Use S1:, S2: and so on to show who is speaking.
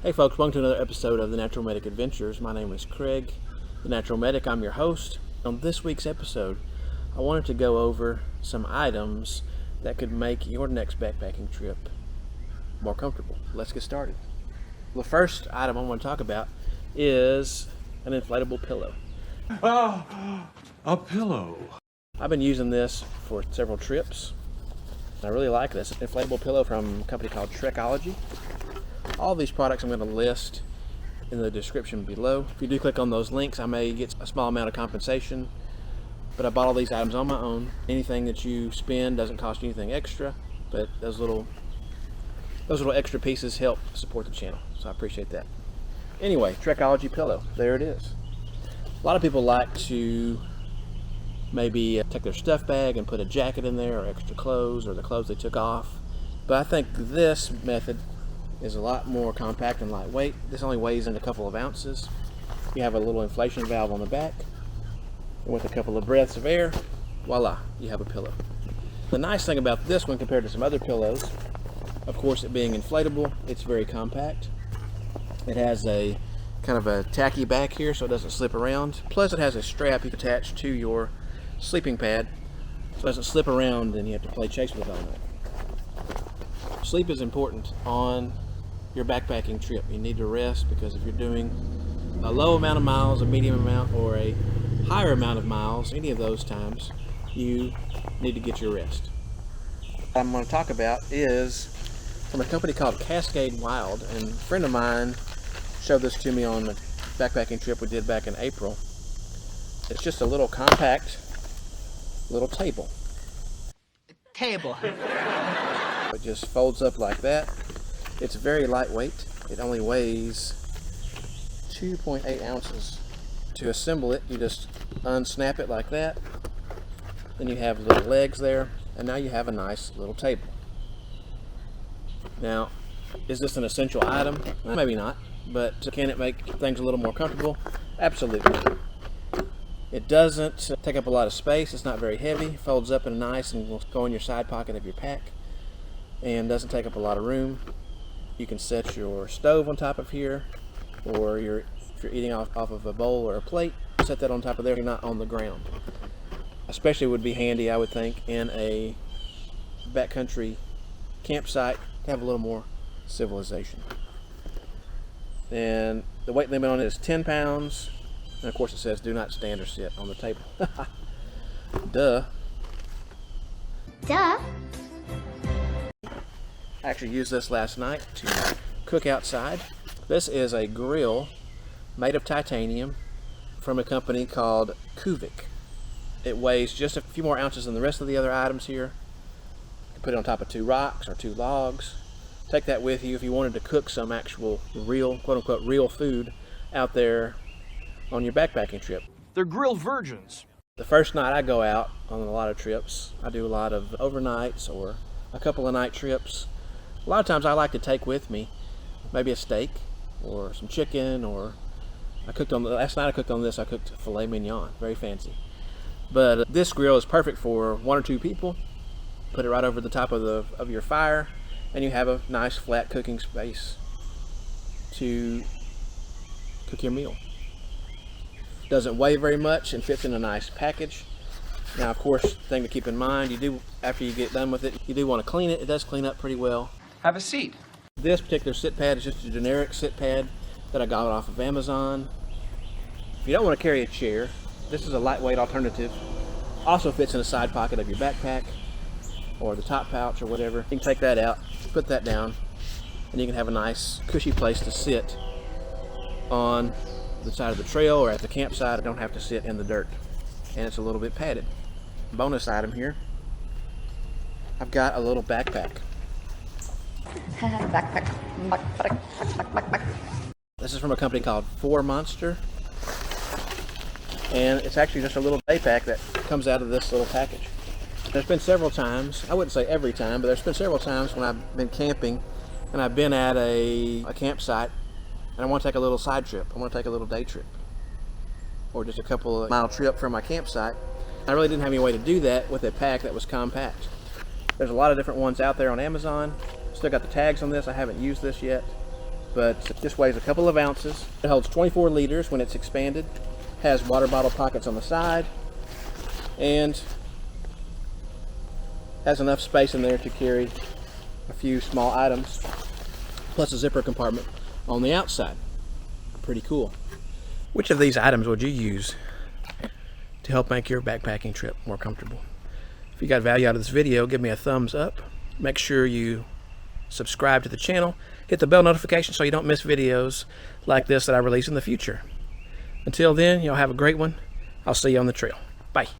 S1: Hey folks, welcome to another episode of the Thenaturalmedic Adventures. My name is Craig, the Natural Medic. I'm your host. On this week's episode, I wanted to go over some items that could make your next backpacking trip more comfortable. Let's get started. The first item I want to talk about is an inflatable pillow.
S2: Oh, a pillow.
S1: I've been using this for several trips. I really like this inflatable pillow from a company called Trekology. All these products I'm going to list in the description below. If you do click on those links, I may get a small amount of compensation, but I bought all these items on my own. Anything that you spend doesn't cost you anything extra, but those little extra pieces help support the channel, so I appreciate that. Anyway, Trekology Pillow, there it is. A lot of people like to maybe take their stuff bag and put a jacket in there or extra clothes or the clothes they took off, but I think this method is a lot more compact and lightweight. This only weighs in a couple of ounces. You have a little inflation valve on the back, and with a couple of breaths of air, voila, you have a pillow. The nice thing about this one compared to some other pillows, of course, it being inflatable, it's very compact. It has a kind of a tacky back here so it doesn't slip around. Plus it has a strap you can attach to your sleeping pad so it doesn't slip around and you have to play chase with it all night. Sleep is important on your backpacking trip. You need to rest because if you're doing a low amount of miles, a medium amount, or a higher amount of miles, any of those times, you need to get your rest. What I'm going to talk about is from a company called Cascade Wild, and a friend of mine showed this to me on the backpacking trip we did back in April. It's just a little compact little table. It just folds up like that. It's very lightweight. It only weighs 2.8 ounces. To assemble it, you just unsnap it like that. Then you have little legs there, and now you have a nice little table. Now, is this an essential item? Well, maybe not, but can it make things a little more comfortable? Absolutely. It doesn't take up a lot of space. It's not very heavy. Folds up in nice and will go in your side pocket of your pack, and doesn't take up a lot of room. You can set your stove on top of here, or if you're eating off of a bowl or a plate, set that on top of there. You're not on the ground. Especially would be handy, I would think, in a backcountry campsite to have a little more civilization. And the weight limit on it is 10 pounds. And of course it says do not stand or sit on the table. Duh. I actually used this last night to cook outside. This is a grill made of titanium from a company called Kuvik. It weighs just a few more ounces than the rest of the other items here. You can put it on top of 2 rocks or 2 logs. Take that with you if you wanted to cook some actual real, quote-unquote, real food out there on your backpacking trip.
S2: They're grilled virgins.
S1: The first night I go out on a lot of trips, I do a lot of overnights or a couple of night trips. A lot of times I like to take with me maybe a steak or some chicken, or last night I cooked on this, I cooked filet mignon, very fancy. But this grill is perfect for 1 or 2 people. Put it right over the top of your fire, and you have a nice flat cooking space to cook your meal. Doesn't weigh very much and fits in a nice package. Now, of course, thing to keep in mind, after you get done with it, you do want to clean it. It does clean up pretty well.
S2: Have a seat.
S1: This particular sit pad is just a generic sit pad that I got off of Amazon. If you don't want to carry a chair, this is a lightweight alternative. Also fits in the side pocket of your backpack or the top pouch or whatever. You can take that out, put that down, and you can have a nice cushy place to sit on the side of the trail or at the campsite. I don't have to sit in the dirt, and it's a little bit padded. Bonus item here, I've got a little backpack. This is from a company called 4 Monster, and it's actually just a little day pack that comes out of this little package. There's been several times, I wouldn't say every time, but there's been several times when I've been camping and I've been at a campsite and I want to take a little side trip. I want to take a little day trip or just a couple of mile trip from my campsite. I really didn't have any way to do that with a pack that was compact. There's a lot of different ones out there on Amazon. Still got the tags on this. I haven't used this yet. but this weighs a couple of ounces. It holds 24 liters when it's expanded, has water bottle pockets on the side, and has enough space in there to carry a few small items, plus a zipper compartment on the outside. Pretty cool. Which of these items would you use to help make your backpacking trip more comfortable? If you got value out of this video, give me a thumbs up. Make sure you subscribe to the channel. Hit the bell notification so you don't miss videos like this that I release in the future. Until then, y'all have a great one. I'll see you on the trail. Bye.